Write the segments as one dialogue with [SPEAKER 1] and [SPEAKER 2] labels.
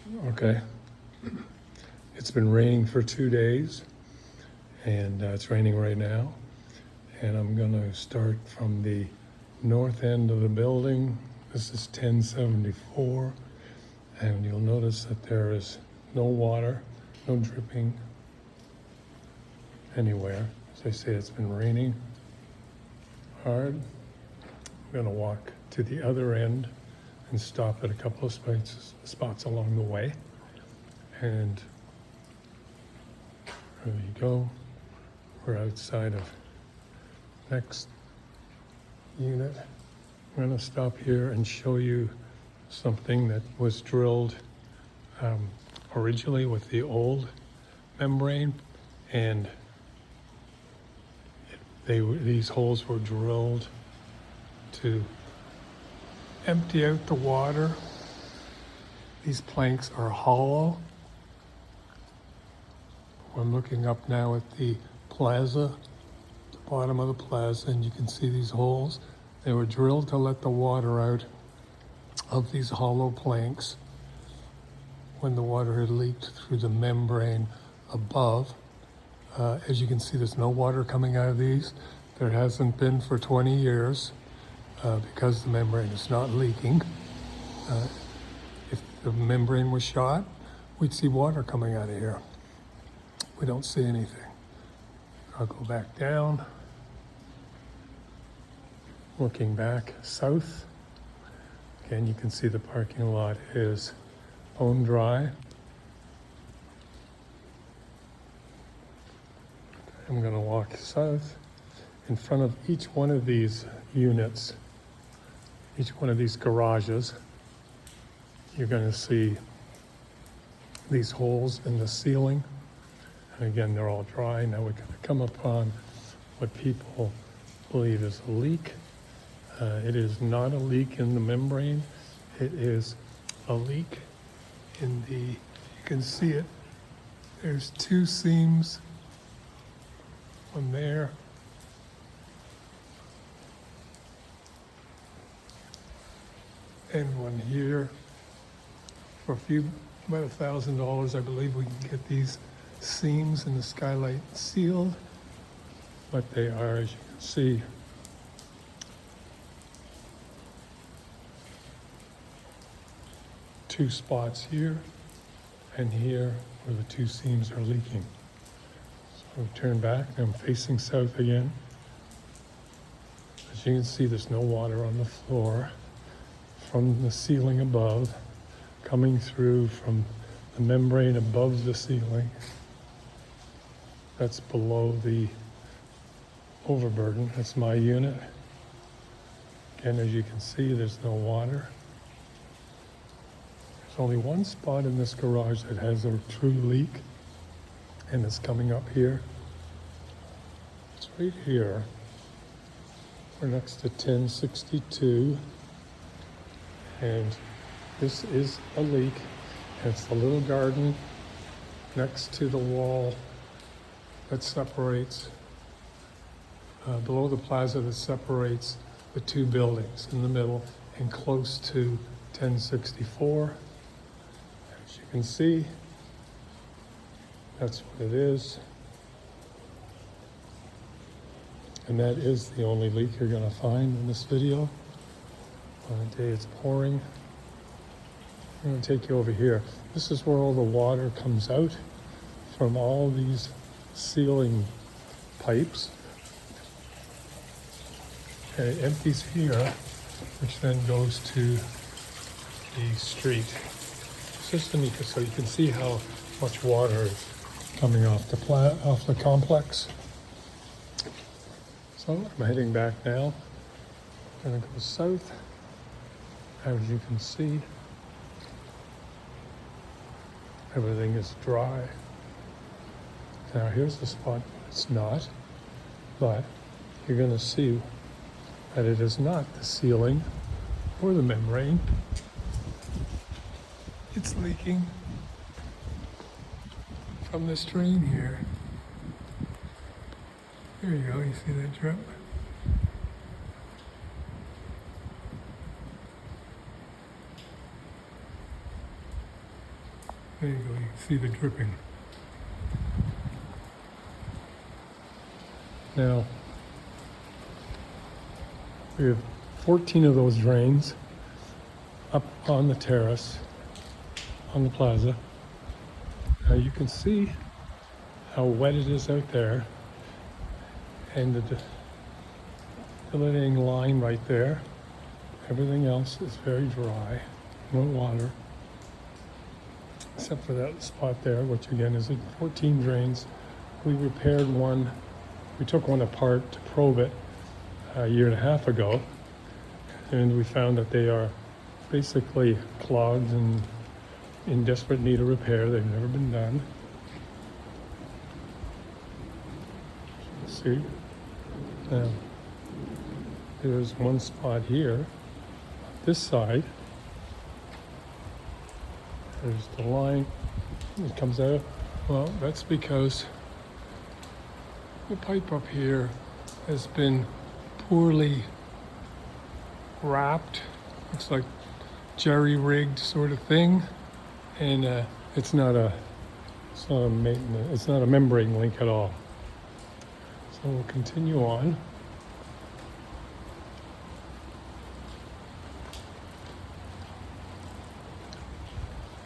[SPEAKER 1] Okay. It's been raining for 2 days, and it's raining right now. And I'm going to start from the north end of the building. This is 1074, and you'll notice that there is no water, no dripping anywhere. As I say, it's been raining hard. I'm going to walk to the other end and stop at a couple of spots along the way. And there you go. We're outside of next unit. I'm going to stop here and show you something that was drilled originally with the old membrane, and these holes were drilled to empty out the water. These planks are hollow. I'm looking up now at the plaza, the bottom of the plaza, and you can see these holes. They were drilled to let the water out of these hollow planks when the water had leaked through the membrane above. As you can see, there's no water coming out of these. There hasn't been for 20 years because the membrane is not leaking. If the membrane was shot, we'd see water coming out of here. We don't see anything. I'll go back down. Looking back south, again, you can see the parking lot is bone dry. I'm going to walk south. In front of each one of these units, each one of these garages, you're going to see these holes in the ceiling. And again, they're all dry. Now we're going to come upon what people believe is a leak. It is not a leak in the membrane. It is a leak in the, you can see it, there's two seams, one there, and one here. For about $1,000, I believe we can get these seams in the skylight sealed, but they are, as you can see, two spots here and here where the two seams are leaking. So turn back, and I'm facing south again. As you can see, there's no water on the floor from the ceiling above, coming through from the membrane above the ceiling. That's below the overburden. That's my unit. Again, as you can see, there's no water. There's only one spot in this garage that has a true leak, and it's coming up here. It's right here. We're next to 1062, and this is a leak. And it's the little garden next to the wall that separates, below the plaza, that separates the two buildings in the middle and close to 1064. As you can see, that's what it is. And that is the only leak you're going to find in this video. On the day it's pouring. I'm going to take you over here. This is where all the water comes out from all these ceiling pipes. And it empties here, which then goes to the street system, so you can see how much water is coming off the complex. So I'm heading back now. I'm going to go south. As you can see, everything is dry. Now here's the spot it's not, but you're going to see that it is not the ceiling or the membrane. It's leaking from this drain here. There you go, you see that drip? There you go, you can see the dripping. Now, we have 14 of those drains up on the terrace, on the plaza. Now you can see how wet it is out there, and the delineating line right there. Everything else is very dry, no water, except for that spot there, which again is 14 drains. We repaired one, we took one apart to probe it a year and a half ago, and we found that they are basically clogged and in desperate need of repair. They've never been done. See? Now, there's one spot here, this side. There's the line that comes out. Well, that's because the pipe up here has been poorly wrapped. Looks like jerry-rigged sort of thing, and it's not a membrane link at all. So we'll continue on.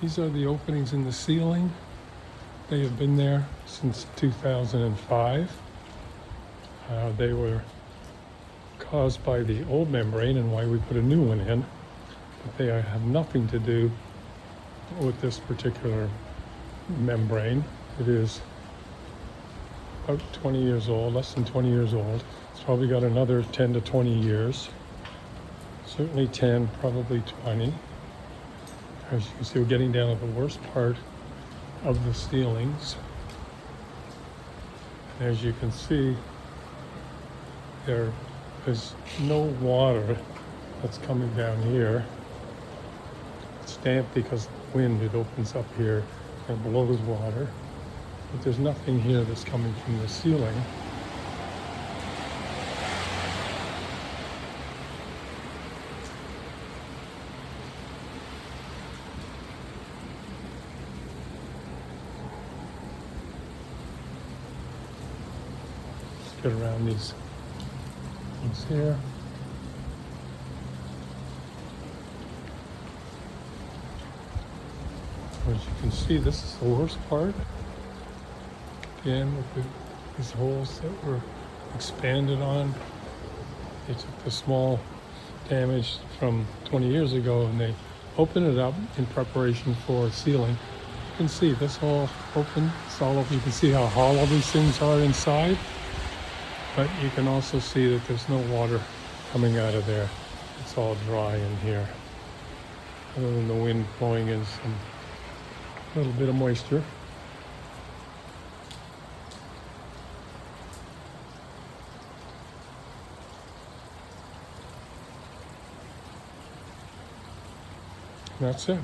[SPEAKER 1] These are the openings in the ceiling. They have been there since 2005. They were caused by the old membrane and why we put a new one in, but they have nothing to do with this particular membrane. It is about 20 years old, less than 20 years old. It's probably got another 10 to 20 years. Certainly 10, probably 20. As you can see, we're getting down to the worst part of the ceilings. And as you can see, there is no water that's coming down here. It's damp because of the wind. It opens up here and blows water. But there's nothing here that's coming from the ceiling. Let's get around these things here. As you can see, this is the worst part. Again, with these holes that were expanded on. They took the small damage from 20 years ago and they opened it up in preparation for sealing. You can see this all open, it's all open. You can see how hollow these things are inside, but you can also see that there's no water coming out of there. It's all dry in here, other than the wind blowing in some little bit of moisture. That's it.